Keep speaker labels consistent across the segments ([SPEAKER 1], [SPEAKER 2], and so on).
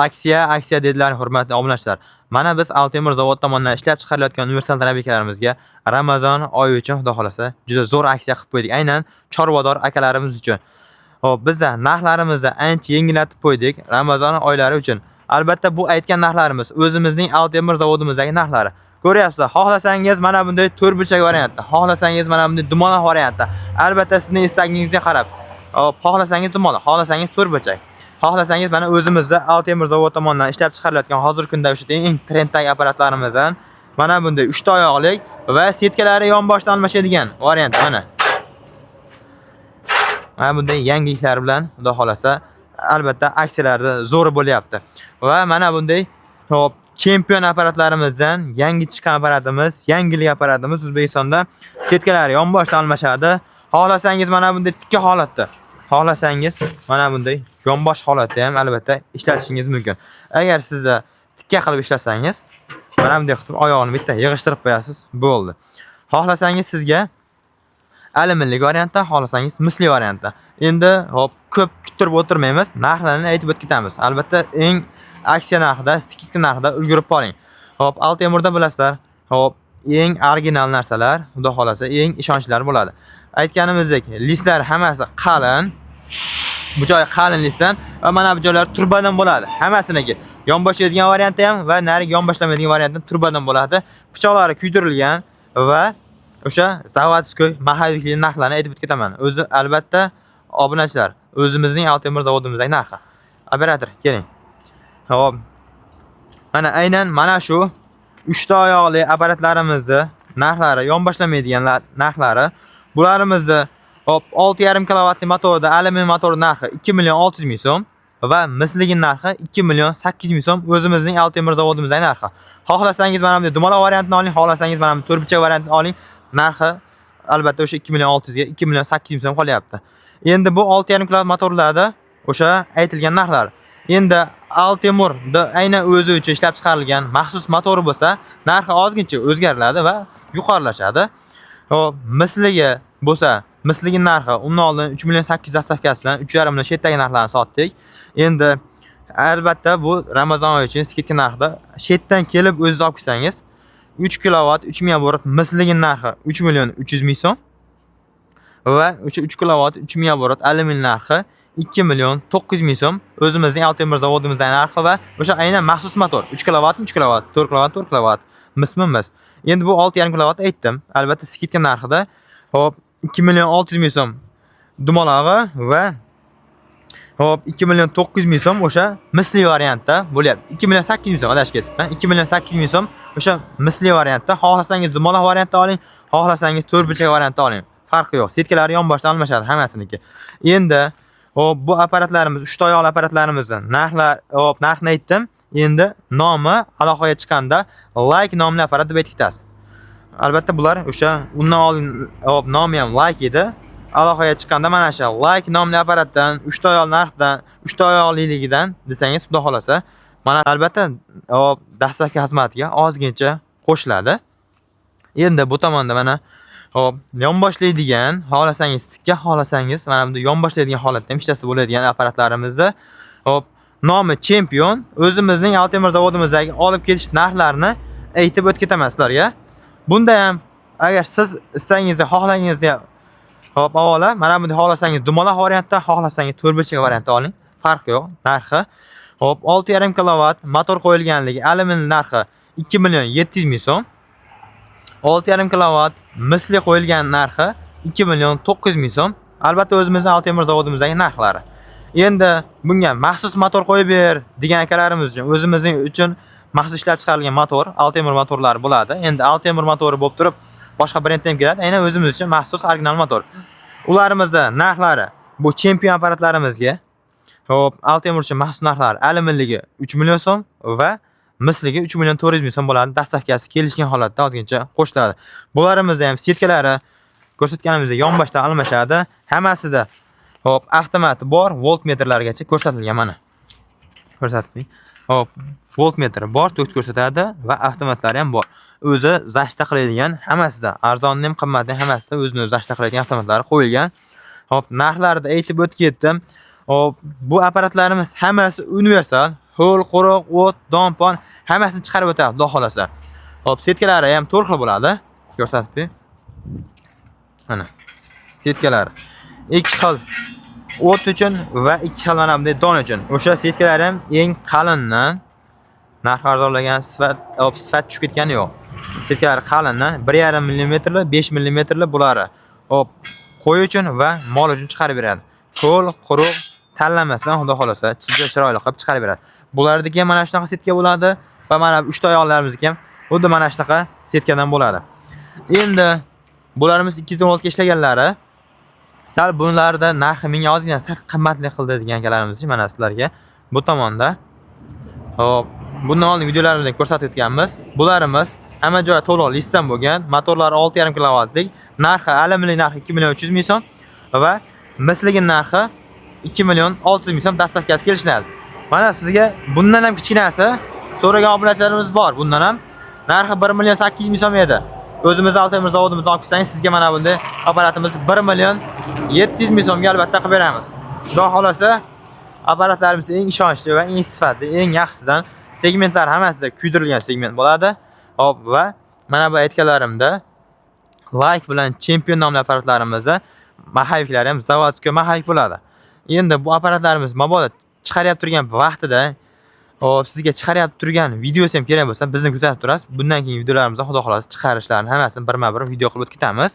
[SPEAKER 1] Aksiya dedilar, hurmatli obunachilar. Mana biz Altemir zavod tomonidan ishlab chiqarilayotgan universal robotlarimizga Ramazon oyi uchun xudo xolasa juda zo'r aksiya qilib qo'ydik. Aynan chorvador akalarimiz uchun. Xo'p, bizda narxlarimizni ancha yengillatib qo'ydik Ramazon oylari uchun. Albatta bu aytgan narxlarimiz o'zimizning Altemir zavodimizdagi narxlari. Ko'ryapsizlar, xohlasangiz mana bunday to'rtburchak variantda, xohlasangiz mana bunday dumaloq variantda. Albatta sizning istagingizga qarab. Hop, xohlasangiz dumaloq, xohlasangiz to'rtburchak. Xohlasangiz mana o'zimizda Altemir zavod tomonidan ishlab chiqarilayotgan hozirgi kunda o'sha eng trenddagi apparatlarimizdan mana bunday 3 ta oyoqlik va setkalari yonboshdan almashadigan variant mana. Mana bunday yangiliklar bilan xudo xolasa albatta aksiyalarda zo'r bo'lyapti. Va mana bunday hop chempion apparatlarimizdan yangi chiqqan apparatimiz, yangilik apparatimiz O'zbekistonda setkalari yonboshdan almashadi. Xohlasangiz mana bunday tikka holatda, xohlasangiz mana bunday yonbosh holatda ham albatta ishlatishingiz mumkin. Agar sizda tikka qilib ishlasangiz, mana bunday qilib oyog'ini bitta yig'ishtirib qo'yasiz, bo'ldi. Xohlasangiz sizga alyuminlik variantda, xohlasangiz misli variantda. Endi hop ko'p kuttirib o'tirmaymiz, narxlarni aytib o'tib ketamiz. Albatta eng aksiya narxida, skidka narxida ulgurib qoling. Hop, Altemirda bilasizlar, hop eng original narsalar, xudo xolasa eng ishonchlar bo'ladi. Aytganimizdek, listlar hammasi qalin. Bu joy qalin listdan va mana bu joylar turbadan bo'ladi. Hammasiniki yonboshlaydigan varianti ham va nari yonboshlamaydigan varianti turbadan bo'ladi. Pichoqlari kuydirilgan va o'sha zavodskoy mahalliy narxlarni aytib o'tib ketaman. O'zi albatta obunachilar, o'zimizning Altemir zavodimizdagi narxi. Operator, keling. Hop. Aynan mana shu 3 ta oyoqli apparatlarimizni narxlari, yonboshlamaydigan narxlari. Bularimizni hop 6,5 kilovatli motorda alyumin motor narxi 2 million 600 ming so'm va misligi narxi 2 million 800 ming so'm o'zimizning Altemir zavodimizning narxi. Xohlasangiz mana bunday dumaloq variantini oling, xohlasangiz mana bunday to'rtburchak variantini oling. Narxi albatta o'sha 2 million 600 ga 2 million 800 ming so'm qolyapti. Endi bu 6,5 kilovat motorlarda o'sha aytilgan narxlar. Endi Altemirda aynan o'zi uchun ishlab chiqarilgan maxsus motori bo'lsa, narxi ozgincha o'zgariladi va yuqorilashadi. Hop, misligi bo'lsa, misligi narxi undan oldin 3 million 800 dastavkasi bilan 3,5 million shetdagi narxlarni sotdik. Endi albatta bu Ramazon oyi uchun skidka narxida shetdan kelib o'zingiz olib kelsangiz 3 kilovat 3000 obort misligi narxi 3 million 300 ming so'm va o'sha 3 kilovat 3000 obort alyumin narxi 2 million 900 ming so'm o'zimizning Altemir zavodimizning narxi va o'sha aynan maxsus motor 3 kilovat 3 kilovat 4 kilovat 4 kilovat mis. Endi bu 6,5 kilovat aytdim. Albatta skidka narxida hop 2 million 600 ming so'm dumalog'i va hop 2 million 900 ming so'm o'sha misli variantda bo'lyapti. 2 million 800 ming so'm adashib ketibman. 2 million 800 ming so'm o'sha misli variantda. Xohlasangiz dumaloq variantda oling, xohlasangiz to'rtburchak variantda oling. Farqi yo'q. Setkalari yonboshdan almashadi hammasiniki. Endi hop bu apparatlarimiz 3 ta oyoqli apparatlarimizdan narxni aytdim. Endi nomi aloqaga chiqqanda Like nomli apparat deb aytdik. Albatta bular o'sha undan oldin hop nomi ham Like edi. Aloqaga chiqqanda mana shu Like nomli apparatdan 3 ta oyoq narxdan, 3 ta oyoqliligidan desangiz xudo xolasa, mana albatta hop dastlabki xizmatiga ozgincha qo'shiladi. Endi bu tomonda mana hop yonboshlaydigan, xohlasangiz tikka, xohlasangiz mana bunda yonboshlaydigan holatda ham ishlasa bo'ladigan apparatlarimizni hop nomi Champion o'zimizning Altemir zavodimizdagi olib ketish narxlarini aytib o'tib ketaman sizlarga. Bunda ham agar siz istagingizda, xohlagingizda hop avvalo mana bunday xohlasangiz dumaloq variantda, xohlasangiz to'rtburchak variantda oling. Farqi yo'q. Narxi hop 6,5 kilovat motor qo'yilganligi, alyumin narxi 2 million 700 ming so'm. 6,5 kilovat misli qo'yilgan narxi 2 million 900 ming so'm. Albatta o'zimizning Altemir zavodimizdagi narxlari. Endi bunga maxsus motor qo'yib ber degan akalarimiz uchun o'zimizning uchun maxsus ishlab chiqarilgan motor, Altemir motorlari bo'ladi. Endi Altemir motori bo'lib turib, boshqa brenddan ham keladi. Aynan o'zimiz uchun maxsus original motor. Ularimizni narxlari bu chempion apparatlarimizga hop Altemir uchun maxsus narxlari alyuminligi 3 million so'm va misligi 3 million 400 ming so'm bo'ladi. Dastavkasi kelishgan holatda ozgincha qo'shiladi. Bularimizni ham setkalari ko'rsatganimizdek yonboshdan almashadi. Hammasida hop avtomat bor, voltmetrlargacha ko'rsatilgan mana. Ko'rsating. Hop, voltmetr bor, to'rt ko'rsatadi va avtomatlari ham bor. O'zi zashta qiladigan, hammasida arzonni ham qimmatni hammasida o'zini o'zi zashta qiladigan avtomatlari qo'yilgan. Hop, narxlarni aytib o'tib ketdim. Hop, bu apparatlarimiz hammasi universal, ho'l, quruq, o't, dompon hammasini chiqarib o'tadi, xudo xolasa. Hop, setkalari ham 4 xil bo'ladi. Ko'rsatib ber. Mana. Setkalar 2 xil o't uchun va 2 xil mana bunday don uchun. O'sha setkalar ham eng qalindan narx arzonlagan sifat tushib ketgani yo'q. Setkalar qalindan 1,5 mm, 5 mm bo'ladi. Hop, qo'y uchun va mol uchun chiqarib beradi. Qo'l, quruq tanlamasdan xudo xolasa chizga chiroyli qilib chiqarib beradi. Bulardagi ham mana shunaqa setka bo'ladi va mana 3 ta oyoqlarimizniki ham xuddi mana shunaqa setkadan bo'ladi. Endi bularimiz 216 ga ishlaganlari sal bunlarda narxi menga ozgina sal qimmatli qildi degan akalarimiz mana sizlarga bu tomonda. Hop, bundan oldin videolarimizda ko'rsatib o'tganmiz. Bularimiz hamma joyi to'liq listdan bo'lgan, motorlari 6,5 kilovatlik, narxi alyuminli narxi 2,3 million so'm va misligi narxi 2,6 million so'm dastavkasi kelishadi. Mana sizga bundan ham kichkinasi so'ragan obunachilarimiz bor. Bundan ham narxi 1,8 million so'm edi. O'zimiz Altemir zavodimizdan olib kelsangiz sizga mana bunday apparatimiz 1,7 million so'mga albatta qilib beramiz. Xudo xolasa apparatlarimiz eng ishonchli va eng sifatli, eng yaxshisidan segmentlar hammasida kuydirilgan segment bo'ladi. Hop va mana bu aytganlarimda Like bilan Champion nomli apparatlarimizda mahaviklar ham zavodskiy mahavik bo'ladi. Endi bu apparatlarimiz mabodo chiqaryapti turgan vaqtida sizga chiqaryapti turgan videosi ham kerak bo'lsa, bizni kuzatib turasiz. Bundan keyin videolarimizda xudo xolasa chiqarishlarni hammasini birma-bir video qilib o'tkazamiz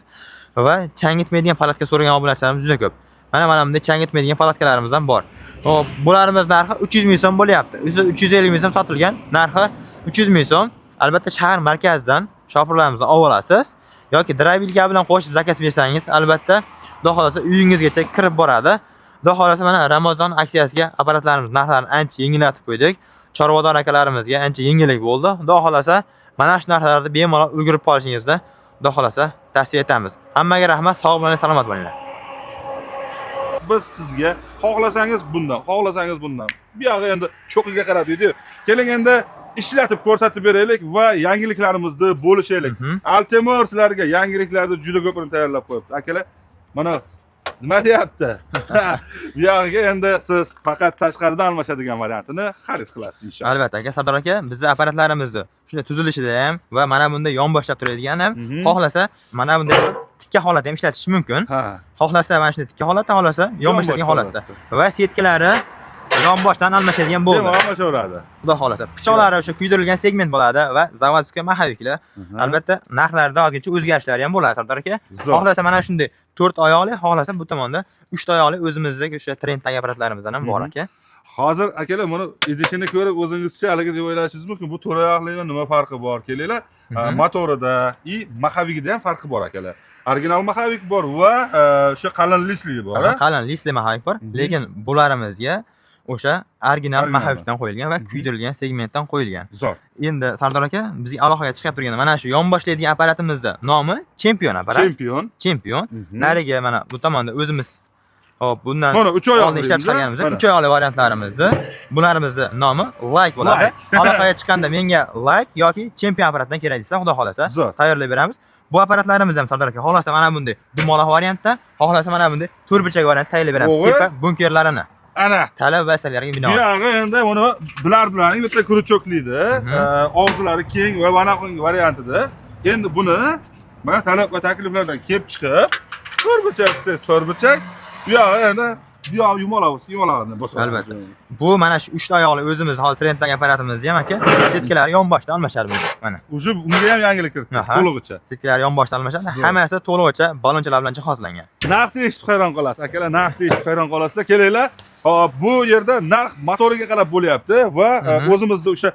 [SPEAKER 1] va changitmaydigan palatka so'ragan obunachilarimiz juda ko'p. Mana bunday changitmaydigan palatkalarimiz ham bor. Hop, bularimiz narxi 300 ming so'm bo'lyapti. 350 ming so'm sotilgan, narxi 300 ming so'm. Albatta shahar markazidan shopirlarimizdan olasiz yoki drivilga bilan qo'shib zakaz bersangiz, albatta xudo xolasa uyingizgacha kirib boradi. Xudo xolasa mana Ramazon aksiyasiga apparatlarimiz narxlarini ancha yengillatib qo'ydik. Chorvador akalarimizga ancha yengillik bo'ldi. Xudo xolasa mana shu narxlarda bemalol ulgurib qolishingizni xudo xolasa tavsiya etamiz. Hammaga rahmat, sog' bo'ling, salomat bo'linglar.
[SPEAKER 2] Biz sizga xohlasangiz bundan, xohlasangiz bundan. Bu yoqqa endi cho'qiga qarab edi. Keling endi ishlatib ko'rsatib beraylik va yangiliklarimizni bo'lishaylik. Altemir sizlarga yangiliklarni juda ko'pini tayyorlab qo'yibdi. Akalar, mana nima deyapti? Bu yoqqa endi siz faqat tashqaridan almashadigan variantini xarid qilasiz inshaalloh.
[SPEAKER 1] Albatta aka, Sardor aka, bizning apparatlarimizni shunday tuzilishida ham va mana bunday yonboshlab turadigan ham, xohlasa mana bunday tikka holatda ham ishlatish mumkin. Xohlasa mana shunday tikka holatda, xohlasa yonboshlagan holatda. Va setkalari yonboshdan almashadigan bo'ldi.
[SPEAKER 2] Almashaveradi.
[SPEAKER 1] Xudo xolasa. Pichoqlari o'sha kuydirilgan segment bo'ladi va zavodskiy mahaviklar. Albatta narxlarda ozgincha o'zgarishlar ham bo'ladi, Sardor aka. Xohlasa mana shunday 4 oyoqli, xohlasa bu tomonda 3 oyoqli o'zimizdagi o'sha trenddagi apparatlarimizdan ham bor aka.
[SPEAKER 2] Hozir akalar buni idishini ko'rib o'zingizcha haligi deb o'ylashingiz mumkin. Bu 4 oyoqliga nima farqi bor? Kelinglar, motorida va mahavigida ham farqi bor akalar. Original mahavik bor va o'sha qalin lisligi bor.
[SPEAKER 1] Qalin lisli mahavik bor, lekin bularimizga o'sha original mahavikdan qo'yilgan va kuydirilgan segmentdan qo'yilgan.
[SPEAKER 2] Zo'r.
[SPEAKER 1] Endi Sardor aka, bizning aloqaga chiqib turgan mana shu yonboshlaydigan apparatimizning nomi Champion apparat. Champion. Nariga mana bu tomonda o'zimiz hop bundan
[SPEAKER 2] mana 3 oyoqli
[SPEAKER 1] ishlab chiqarganimizda 3 oyoqli variantlarimizni bularimizni nomi Like bo'ladi. Aloqaga chiqqanda menga Like yoki Champion apparatdan kerak desa, xudo xolasa tayyorlab beramiz. Bu apparatlarimiz ham Sardor aka, xohlasa mana bunday dumaloq variantda, xohlasa mana bunday to'rtburchak variantda tayyorlab beramiz. Tepa bunkerlarini
[SPEAKER 2] ana
[SPEAKER 1] talab va asarlarga binoan.
[SPEAKER 2] Bu yoqqa endi buni bilardilaring bitta kurchokliydi, og'zlari keng va manaqangi variantida. Endi buni mana talab va takliflardan kelib chiqib, to'rtburchak desa to'rtburchak, bu yoqqa endi bu yoq yumaloqni bosadi.
[SPEAKER 1] Albatta. Bu mana shu 3 oyoqli o'zimiz hozir trenddagi apparatimizni ham aka, setkalari yonboshdan almashadi mana.
[SPEAKER 2] O'sha unga ham yangilik kiritdi, to'lig'icha.
[SPEAKER 1] Setkalari yonboshdan almashadi. Hammasi to'lig'icha balonchalar bilan jihozlangan.
[SPEAKER 2] Narxni eshitib hayron qolasiz, akalar, narxni eshitib hayron qolasizlar. Kelinglar. Hop, bu yerda narx motoriga qarab bo'lyapti va o'zimizda o'sha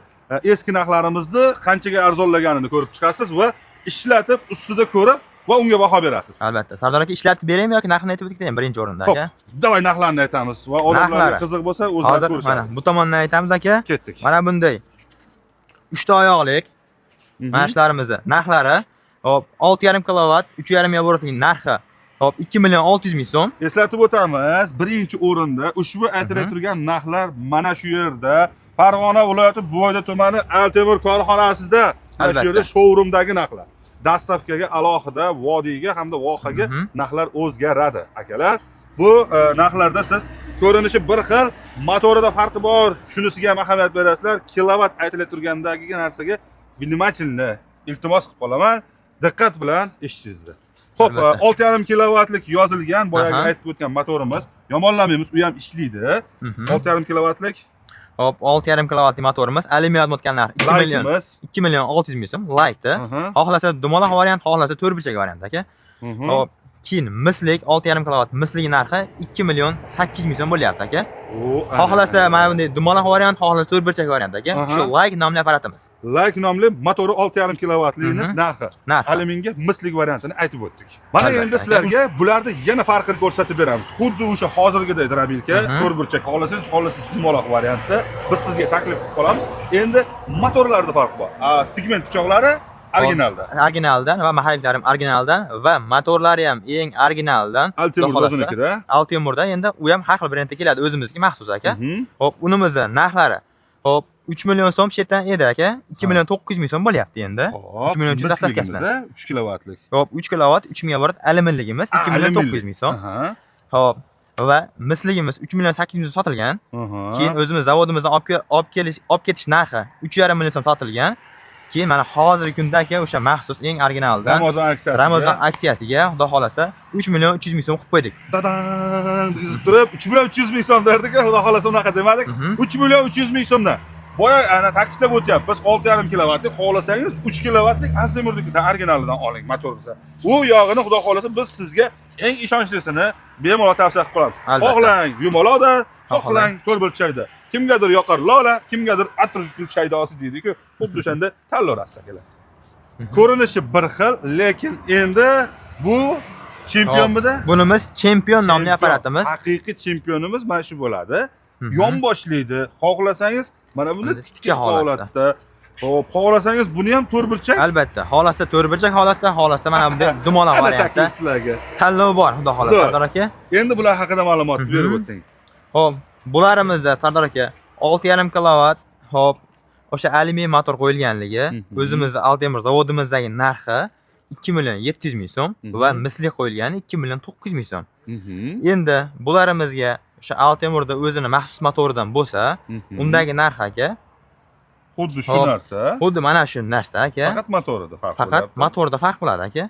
[SPEAKER 2] eski narxlarimizni qanchaga arzonlaganini ko'rib chiqasiz va ishlatib ustida ko'rib va unga baho berasiz.
[SPEAKER 1] Albatta. Sardor aka, ishlatib beraymi yoki narxini aytib o'tdik deymi birinchi o'rinda aka?
[SPEAKER 2] Xo'p, davay narxlarni aytamiz va odamlarga qiziq bo'lsa o'zlari ko'rishadi.
[SPEAKER 1] Mana bu tomondan aytamiz aka.
[SPEAKER 2] Ketdik.
[SPEAKER 1] Mana bunday 3 ta oyoqlik mana shularimizni narxlari hop 6,5 kilovat, 3,5 oborotlik narxi hop 2,6 million so'm.
[SPEAKER 2] Eslatib o'tamiz, birinchi o'rinda ushbu aytilib turgan narxlar mana shu yerda Farg'ona viloyati Buvoyda tumani Altemir korxonasida, mana shu yerda showroomdagi narxlar. Dastavkaga alohida vodiyga hamda vohaga narxlar o'zgaradi, akalar. Bu narxlarda siz ko'rinishi bir xil, motorida farqi bor. Shunisiga ham ahamiyat berasizlar. Kilovat aytilib turgandagi narsaga vнимательно iltimos qilib qolaman. Diqqat bilan eshitishingizni. Xo'p, 6,5 kilovatlik yozilgan, boyaga aytib o'tgan motorimiz. Yomonlamaymiz, u ham ishlaydi. 6,5 kilovatlik.
[SPEAKER 1] Hop, 6,5 kilovatli motorimiz, alyumin o'tgan narx 2 million 600 ming so'm, Light'da. Xohlasa dumaloq variant, xohlasa to'rtburchak variant aka. Hop, keyin mislik 6,5 kilovat misligi narxi 2 million 800 ming so'm bo'lyapti aka. Xohlasa mana bunday dumaloq variant, xohlasa to'rtburchak variant aka. Shu Like nomli apparatimiz.
[SPEAKER 2] Like nomli motori 6,5 kilovatlikni narxi. Alyuminga mislik variantini aytib o'tdik. Mana endi sizlarga bularni yana farqini ko'rsatib beramiz. Xuddi o'sha hozirgidek drabilka, to'rtburchak xohlasangiz, dumaloq variantda biz sizga taklif qilib qolamiz. Endi motorlarda farq bor. Segment pichoqlari originaldan
[SPEAKER 1] va mahallarim originaldan va motorlari ham eng originaldan. Altemurda endi u ham har xil brendda keladi, o'zimizga maxsus aka. Hop, unimizda narxlari hop 3 million so'm chetdan edi aka. 2 million 900 ming so'm bo'lyapti endi. 3 million dastavkasi.
[SPEAKER 2] 3 kilovatlik.
[SPEAKER 1] Hop, 3 kilovat 3 ming volt alyuminligimiz 2 million 900 ming so'm. Hop, va misligimiz 3 million 800 ming so'm sotilgan. Keyin o'zimiz zavodimizdan olib ketish narxi 3,5 million so'm sotilgan. Keyin mana hozirgi kunda aka o'sha maxsus eng originaldan Ramazon aksiyasiga xudo xolasa 3 million 300 ming so'm qilib qo'ydik.
[SPEAKER 2] Dadan degizib turib 3 million 300 ming so'm derdik, xudo xolasa unaqa demadik. 3 million 300 ming so'mdan. Boya ana ta'kidlab o'tyapmiz, 6,5 kilovatlik xohlasangiz 3 kilovatlik Altemurnikidan originalidan oling motorimizni. U yog'ini xudo xolasa biz sizga eng ishonchlisini bemalol tavsiya qilib qolamiz. Xohlang yumaloqda, xohlang to'rtburchakda. Kimgadir yoqar lola, kimgadir atrofli shaydosi deydi-ku, xuddi o'shanda tanlayverasiz akalar. Ko'rinishi bir xil, lekin endi bu chempionmidi?
[SPEAKER 1] Bunimiz chempion nomli apparatimiz.
[SPEAKER 2] Haqiqiy chempionimiz mana shu bo'ladi. Yonboshlaydi. Xohlasangiz mana buni tikka holatda. Xo'p, xohlasangiz buni ham to'rtburchak?
[SPEAKER 1] Albatta. Xohlasa to'rtburchak holatda, xohlasa mana bunday dumaloq variantda. Tanlov bor, xudo xolasa Sardor aka.
[SPEAKER 2] Endi bular haqida ma'lumot berib o'ting.
[SPEAKER 1] Hop, bularimizda Sardor aka 6,5 kilovat, hop, o'sha alyumin motor qo'yilganligi, o'zimizning Altemur zavodimizdagi narxi 2 million 700 ming so'm va misli qo'yilgani 2 million 900 ming so'm. Endi bularimizga o'sha Altemurda o'zini maxsus motoridan bo'lsa, undagi narx aka
[SPEAKER 2] xuddi shu narsa.
[SPEAKER 1] Xuddi mana shu narsa aka.
[SPEAKER 2] Faqat motorida farq bo'ladi.
[SPEAKER 1] Faqat motorida farq bo'ladi aka.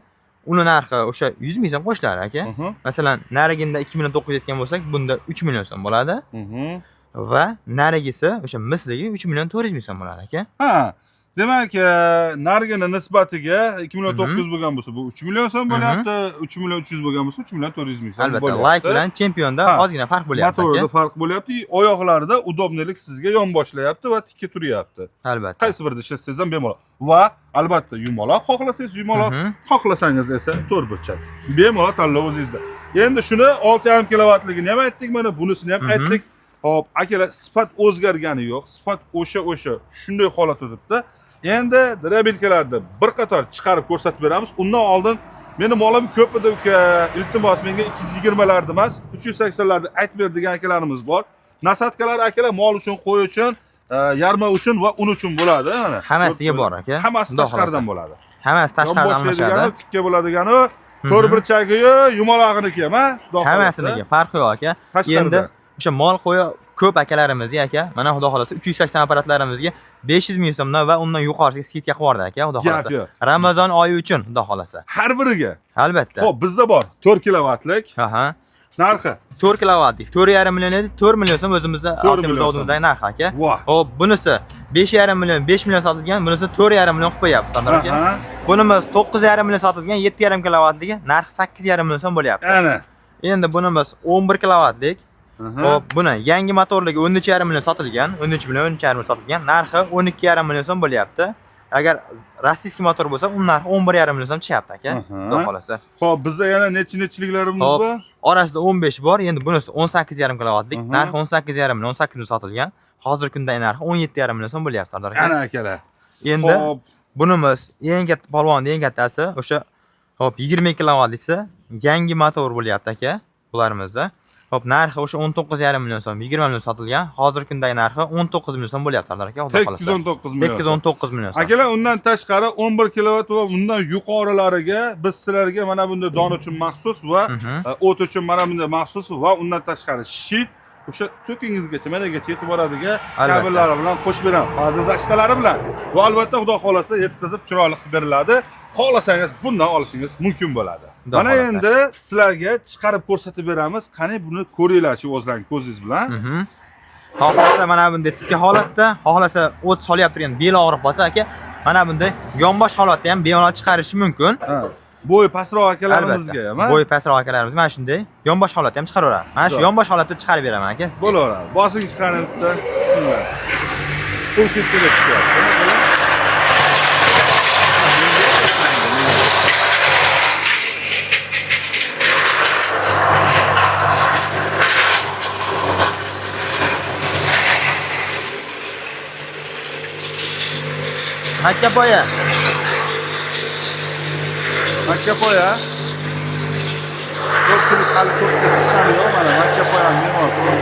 [SPEAKER 1] Uni narxi o'sha 100 ming so'm qo'shiladi aka. Masalan, nariginda 2 million 900 etgan bo'lsak, bunda 3 million so'm bo'ladi. Va narigisi o'sha misligi 3 million 400 ming so'm bo'ladi aka.
[SPEAKER 2] Ha, demak, narigini nisbatiga 2 million 900 bo'lgan bo'lsa, bu 3 million so'm bo'lyapti. 3 million 300 bo'lgan bo'lsa, 3 million 400 ming so'm bo'lyapti.
[SPEAKER 1] Albatta, Like bilan chempionda ozgina farq bo'lyapti aka.
[SPEAKER 2] Motorda farq bo'lyapti, oyoqlarida udobnilik sizga yonboshlayapti va tikka turyapti.
[SPEAKER 1] Albatta.
[SPEAKER 2] Qaysi birida ishlasangiz ham bemalol. Va albatta yumaloq xohlasangiz yumaloq, xohlasangiz esa to'rtburchak. Bemalol tanlov o'zingizda. Endi shuni 6,5 kilovatligini ham aytdik, mana bunisini ham aytdik. Hop, akalar, sifat o'zgargani yo'q. Sifat o'sha shunday holatda turibdi. Endi drabilkalarni bir qator chiqarib ko'rsatib beramiz. Undan oldin meni molim ko'p edi uka. Iltimos menga 220 larni emas, 380 larni aytib ber degan akalarimiz bor. Nasatkalar akalar mol uchun, qo'y uchun, yarma uchun va un uchun bo'ladi mana.
[SPEAKER 1] Hammasiga bor aka.
[SPEAKER 2] Hammasi tashqaridan bo'ladi.
[SPEAKER 1] Hammasi tashqaridan almashadi.
[SPEAKER 2] Tikka bo'ladigani, to'rtburchagiyu, yumalog'iniki ham,
[SPEAKER 1] hammasiniki farqi yo'q aka. Endi o'sha mol qo'yi ko'p akalarimizga aka, mana xudo xolasa 380 apparatlarimizga 500 ming so'mdan va undan yuqorisiga skidka qilib yubordi aka, xudo xolasa. Ramazon oyi uchun xudo xolasa.
[SPEAKER 2] Har biriga.
[SPEAKER 1] Albatta.
[SPEAKER 2] Xo'p, bizda bor 4 kilovatlik. Narxi
[SPEAKER 1] 4 kilovatlik 4,5 million edi, 4 million so'm o'zimizda Altemurda narxi aka. Xo'p, bunisi 5,5 million, 5 million sotilgan, bunisi 4,5 million qilib qo'yapti Sardor aka. Bunimiz 9,5 million sotilgan, 7,5 kilovatligi narxi 8,5 million so'm bo'lyapti.
[SPEAKER 2] Ana.
[SPEAKER 1] Endi bunimiz 11 kilovatlik. Hop, buni yangi motorligi 13,5 million sotilgan, 13 million 13,5 million sotilgan, narxi 12,5 million so'm bo'lyapti. Agar rossiyskiy motor bo'lsa, uni narxi 11,5 million so'm chiqyapti aka. Xudo xolasa.
[SPEAKER 2] Xo'p, bizda yana nechiliklarimiz bor?
[SPEAKER 1] Orasida 15 bor, endi bunisi 18,5 kilovatlik, narxi 18,5 million, 18 million sotilgan. Hozirgi kunda narxi 17,5 million so'm bo'lyapti Sardor aka.
[SPEAKER 2] Ana akalar.
[SPEAKER 1] Endi bunimiz eng katta polvonning eng kattasi o'sha 20 kilovatlisi yangi motor bo'lyapti aka bularimizda. Hop, narxi o'sha 19,5 million so'm, 20 million sotilgan. Hozirgi kundagi narxi 19 million so'm bo'lyapti Sardor aka, xudo xolasa.
[SPEAKER 2] 819 million.
[SPEAKER 1] 819 million so'm.
[SPEAKER 2] Akalar, undan tashqari 11 kilovat va undan yuqorilariga biz sizlarga mana bunday don uchun maxsus va o't uchun mana bunday maxsus va undan tashqari shit o'sha to'kingizgacha managacha yetib boradigan
[SPEAKER 1] Albatta.
[SPEAKER 2] kabellari bilan qo'shib beraman. Faza zashtalari bilan. Bu albatta xudo xolasa yetkazib chiroyli qilib beriladi. Xohlasangiz bundan olishingiz mumkin bo'ladi.
[SPEAKER 1] Xudo
[SPEAKER 2] Mana
[SPEAKER 1] xolasa.
[SPEAKER 2] endi sizlarga chiqarib ko'rsatib beramiz. Qani buni ko'ringlarchi o'zlaringiz ko'zingiz bilan.
[SPEAKER 1] Xohlasa mana bunday tikka holatda, xohlasa o't solyaptirgan bel og'rib qolsa aka, mana bunday yonbosh holatda ham bemalol chiqarishi mumkin.
[SPEAKER 2] Ha. Bo'y pastroq akalarimizga ham,
[SPEAKER 1] Bo'y pastroq akalarimiz mana shunday yonbosh holatda ham chiqaraveradi. Mana shu yonbosh holatda chiqarib beraman aka sizga.
[SPEAKER 2] bo'laveradi. Bosing chiqarib bitta. Bismillah. Qo'shib chiqyapti.
[SPEAKER 1] Makka poya.
[SPEAKER 2] Makka poya. Ko'pchilik hali ko'pga chiqqani yo'q, mana makka poya me'mor qo'ygan.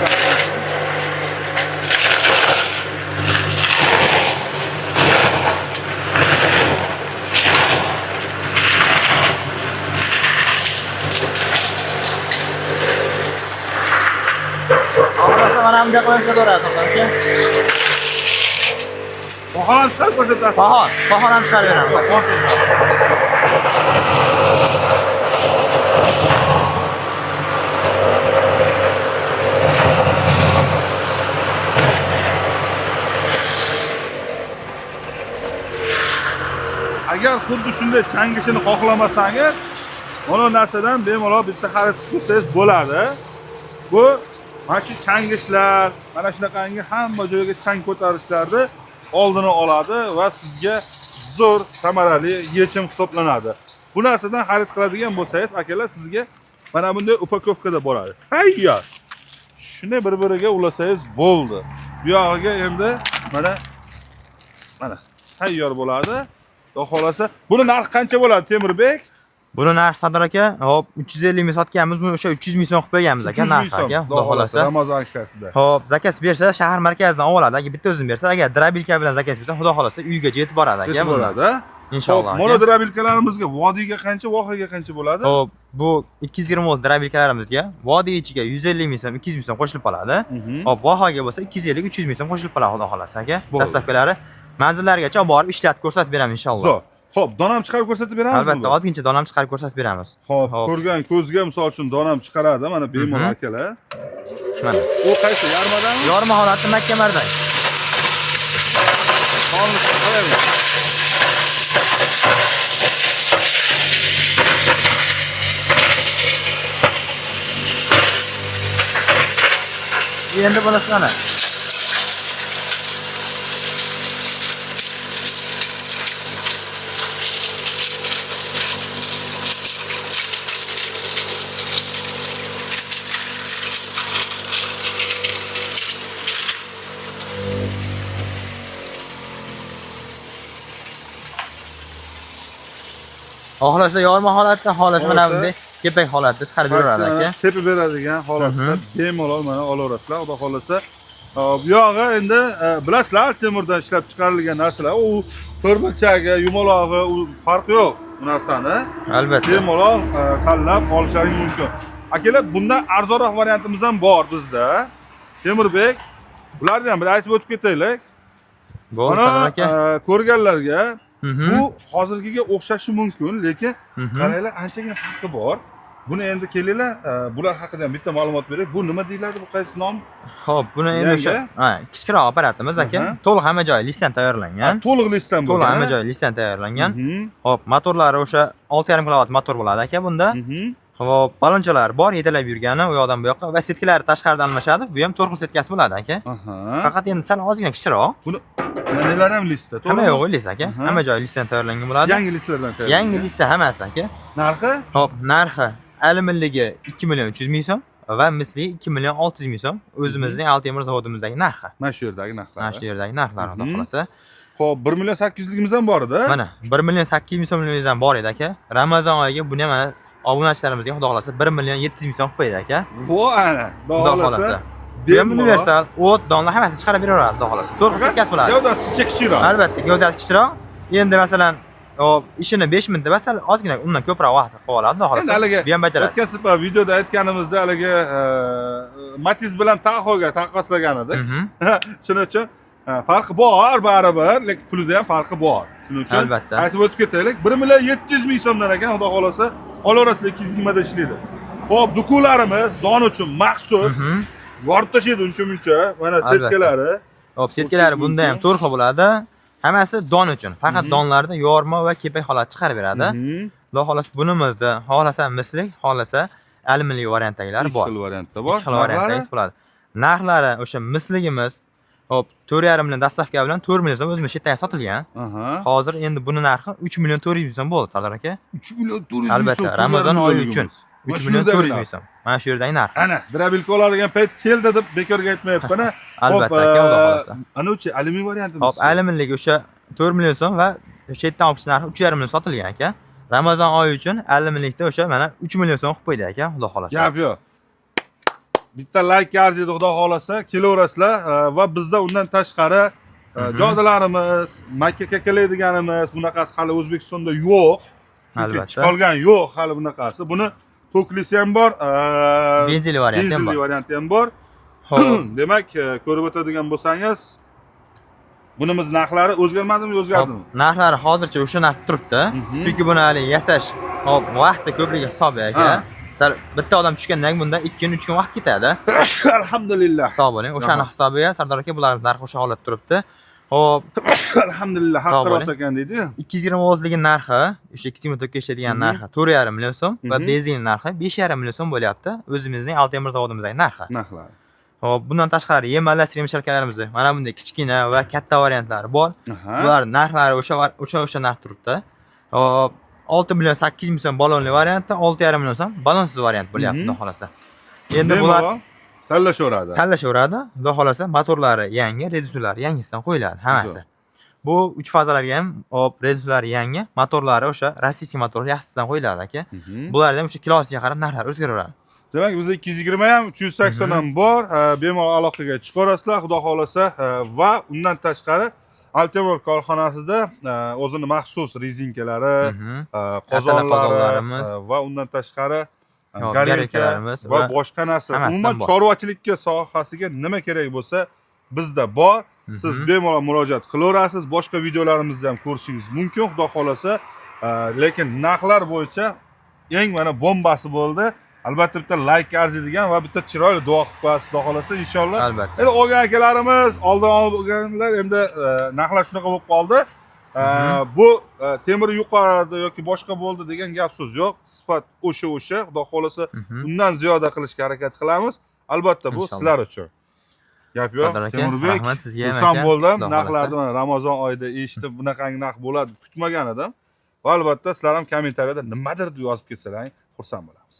[SPEAKER 1] Xohlasa mana bunday qo'yib ko'raveradi aka.
[SPEAKER 2] Xohon sal ko'rsatasiz.
[SPEAKER 1] Xohon ham chiqarib beraman.
[SPEAKER 2] Agar xuddi shunday changishini xohlamasangiz, mana narsadan bemalol bitta xarid qilsangiz bo'ladi. Bu mana shu changishlar, mana shunaqangi hamma joyga chang ko'tarishlarni oldini oladi va sizga zo'r samarali yechim hisoblanadi. Bu narsadan xarid qiladigan bo'lsangiz, akalar sizga mana bunday upakovkada boradi. Tayyor. Shuni bir-biriga ulasangiz bo'ldi. Bu yog'iga endi mana tayyor bo'ladi. Xudo xolasa, buni narxi qancha bo'ladi Temirbek?
[SPEAKER 1] Buni narxi Sardor aka, hop 350 ming sotganmiz, buni o'sha 300 ming so'm qilib qo'yganmiz aka narxi aka. Xudo xolasa.
[SPEAKER 2] Ramazon aksiyasida.
[SPEAKER 1] Hop, zakaz bersa shahar markazidan oladi aka, bitta o'zim bersa, agar drabilka bilan zakaz bersa, xudo xolasa uygacha yetib boradi aka.
[SPEAKER 2] Yetib boradi.
[SPEAKER 1] Inshaalloh.
[SPEAKER 2] Monodrabilkalarimizga vodiyga qancha, vohaga qancha bo'ladi?
[SPEAKER 1] Hop, bu 220 volt drabilkalarimizga vodiy ichiga 150 ming so'm, 200 ming so'm qo'shilib qoladi. Hop, vohaga bo'lsa 250 300 ming so'm qo'shilib qoladi xudo xolasa aka. Dastavkalari manzillarigacha olib borib ishlatib ko'rsatib beraman inshaalloh.
[SPEAKER 2] Zo'r. Xo'p, donam chiqarib ko'rsatib beramizmi?
[SPEAKER 1] Albatta, ozgincha donam chiqarib ko'rsatib beramiz.
[SPEAKER 2] Xo'p, ko'rgan ko'zga misol uchun donam chiqaradi, mana bemalol akalar.
[SPEAKER 1] Mana.
[SPEAKER 2] U qaysi yarmadami?
[SPEAKER 1] Yorma holatda Makka mardan.
[SPEAKER 2] Qonni qo'yamiz.
[SPEAKER 1] Endi bunisi mana. Xohlasa yorma holatda, xohlasa mana bunday kepak holatda chiqarib beradi aka.
[SPEAKER 2] Sepib beradigan holatda bemalol mana olaverasizlar, xudo xolasa. Bu yog'i endi bilasizlar, temirdan ishlab chiqarilgan narsalar, u to'rtburchagi, yumalog'i, u farqi yo'q bu narsani.
[SPEAKER 1] Albatta.
[SPEAKER 2] Bemalol tanlab olishlaring mumkin. Akalar, bundan arzonroq variantimiz ham bor bizda. Temirbek, bularni ham bir aytib o'tib ketaylik.
[SPEAKER 1] Bo'ldi aka.
[SPEAKER 2] Ko'rganlarga bu hozirgiga o'xshashi mumkin, lekin qaranglar, anchagina farqi bor. Buni endi kelinglar, bular haqida ham bitta ma'lumot beraylik. Bu nima deyiladi, bu qaysi nom?
[SPEAKER 1] Xo'p, buni endi o'sha kichikroq apparatimiz aka. To'liq hamma joyi listdan tayyorlangan.
[SPEAKER 2] To'liq listdan bo'lgan.
[SPEAKER 1] To'liq hamma joyi listdan tayyorlangan. Xo'p, motorlari o'sha 6,5 kW motor bo'ladi aka bunda. Hop, balonchalar bor, yetalab yurgani u yoqdan bu yoqqa va setkalari tashqaridan almashadi. Bu ham 4 xil setkasi bo'ladi aka. Faqat endi sal ozgina kichikroq.
[SPEAKER 2] Buni nelar ham listda, to'g'rimi?
[SPEAKER 1] Hamma yo'g'i list aka. Hamma joyi listdan tayyorlangan bo'ladi.
[SPEAKER 2] Yangi listlardan tayyorlangan.
[SPEAKER 1] Yangi lista hammasi aka.
[SPEAKER 2] Narxi?
[SPEAKER 1] Hop, narxi aluminligi 2 million 300 ming so'm va misli 2 million 600 ming so'm. O'zimizning Altemir zavodimizdagi narxi.
[SPEAKER 2] Mana shu yerdagi narxlar.
[SPEAKER 1] Mana shu yerdagi narxlar xudo xolasa.
[SPEAKER 2] Xo'p, 1 million 800 ligimiz ham bor edi.
[SPEAKER 1] Mana 1 million 800 ming so'mligimiz ham bor edi aka. Ramazon oyiga buni ham mana obunachilarimizga xudo xolasa 1 million 700 ming so'm qilib qo'ydi aka.
[SPEAKER 2] Bu ana,
[SPEAKER 1] xudo xolasa. Bemalol universal o't, donlar hammasini chiqarib beraveradi xudo xolasa. 4 xil setkasi bo'ladi.
[SPEAKER 2] Gavdasi kichikroq.
[SPEAKER 1] Albatta, gavdasi kichikroq. Endi masalan hop ishini 5 minutda bas, ozgina undan ko'proq vaqt qilib oladi, xudo
[SPEAKER 2] Endi
[SPEAKER 1] xolasa.
[SPEAKER 2] haligi
[SPEAKER 1] Bu ham bajaradi.
[SPEAKER 2] o'tkazib videoda aytganimizda haligi Matiz bilan Taho'ga taqqoslagan edik. Shuning uchun farqi bor baribir, lekin pulida ham farqi bor. Shuning uchun
[SPEAKER 1] Albatta.
[SPEAKER 2] aytib o'tib ketaylik. 1.700.000 so'mdan ekan, xudo xolasa, olaverasizlar 220 da ishlaydi. Xo'p, dukularimiz don uchun maxsus. Yorib tashlaydi uncha-muncha. Mana setkalari.
[SPEAKER 1] Hop, setkalari bunda ham 4 xil bo'ladi. Hammasi don uchun. Faqat donlarda yorma va kepak holat chiqarib beradi. Xudo xolasa bunimizda xohlasa mislik, xohlasa alyuminli variantdagilar bor.
[SPEAKER 2] Ikki xil variantda bor.
[SPEAKER 1] Xil variantdagi bo'ladi. Narxlari o'sha misligimiz hop 4,5 million dastavka bilan 4 million so'm o'zimiz chetdan sotilgan. Hozir endi buni narxi 3 million 400 ming so'm bo'ldi, Sardor aka.
[SPEAKER 2] 3 million 400 ming so'm.
[SPEAKER 1] Albatta, Ramazon oyi uchun 3 million 400 ming so'm. Mana shu yerdagi narx.
[SPEAKER 2] Ana, drabilka oladigan payt keldi deb bekorga aytmayapman.
[SPEAKER 1] Albatta, aka, xudo xolasa.
[SPEAKER 2] Anochi alyumin variantimiz.
[SPEAKER 1] Hop, alyuminlik o'sha 4 million so'm va chetdan olib narxi 3,5 million sotilgan aka. Ramazon oyi uchun alyuminlikda o'sha mana 3 million so'm qilib qo'ydi aka, xudo xolasa.
[SPEAKER 2] Gap yo'q. Bitta like arziydi, xudo xolasa, kelaverasizlar va bizda undan tashqari jodalarimiz, makka kakalaydiganimiz, bunaqasi hali O'zbekistonda yo'q. Chunki chiqolgan yo'q hali bunaqasi. Buni toklisi ham bor,
[SPEAKER 1] benzinli varianti ham bor.
[SPEAKER 2] Benzinli varianti ham bor. Demak, ko'rib o'tadigan bo'lsangiz, bunimiz narxlari o'zgarmadimi, o'zgardimi?
[SPEAKER 1] Narxlari hozircha o'sha narxda turibdi. Chunki buni hali yasash, hop, vaqti ko'pligi hisobi aka. Sal bitta odam tushgandan bunda 2-3 kun vaqt ketadi.
[SPEAKER 2] Alhamdulillah.
[SPEAKER 1] Hisob bo'ling. O'shani hisobiga Sardor aka bular narxi o'sha holatda turibdi. Hop,
[SPEAKER 2] alhamdulillah, haqqa rost ekan deydi.
[SPEAKER 1] 220 vozligi narxi, o'sha 224 ga ishlaydigan narxi 4,5 million so'm va benzinli narxi 5,5 million so'm bo'lyapti. O'zimizning Altemir zavodimizdagi narxi.
[SPEAKER 2] Narxlar.
[SPEAKER 1] Hop, bundan tashqari yemalar, yemishlarimiz mana bunday kichkina va katta variantlari bor. Bular narxlari o'sha narx turibdi. Hop, 6 million 800 ming so'm balonli variantda, 6,5 million so'm balonsiz variant bo'lyapti, xudo xolasa. Endi bular
[SPEAKER 2] tanlashaveradi.
[SPEAKER 1] Tanlashaveradi. Xudo xolasa, motorlari yangi, reduktorlari yangisidan qo'yiladi hammasi. Bu 3 fazalarga ham hop, reduktorlari yangi, motorlari o'sha rossiyskiy motor yaxshisidan qo'yiladi aka. Bularda ham o'sha kilosiga qarab narxlar o'zgaraveradi.
[SPEAKER 2] Demak, bizda 220 ham, 380 ham bor. Bemalol aloqaga chiqarasizlar, xudo xolasa, va undan tashqari Altemir korxonasida o'zini maxsus rezinkalari, qozonlarimiz va undan tashqari garelkalarimiz va boshqa narsa, umuman chorvachilikka sohasiga nima kerak bo'lsa, bizda bor. Siz bemalol murojaat qilaverasiz. Boshqa videolarimizni ham ko'rishingiz mumkin, xudo xolasa. Lekin narxlar bo'yicha eng mana bombasi bo'ldi. Albatta bitta like arziydigan va bitta chiroyli duo qilib qo'yasiz, xudo xolasa, inshaalloh.
[SPEAKER 1] Albatta.
[SPEAKER 2] Endi olgan akalarimiz, oldin olganlar endi narxlar shunaqa bo'lib qoldi. Bu temir yuqorida yoki boshqa bo'ldi degan gap so'z yo'q. Sifat o'sha, xudo xolasa, undan ziyoda qilishga harakat qilamiz. Albatta bu sizlar uchun. Gap yo'q. Temurbek,
[SPEAKER 1] rahmat sizga ham
[SPEAKER 2] xursand bo'ldim. Narxlarni mana Ramazon oyida eshitib, bunaqangi narx bo'ladi kutmagan edim. Va albatta sizlar ham kommentariyada nimadir deb yozib ketsalar, xursand bo'lamiz.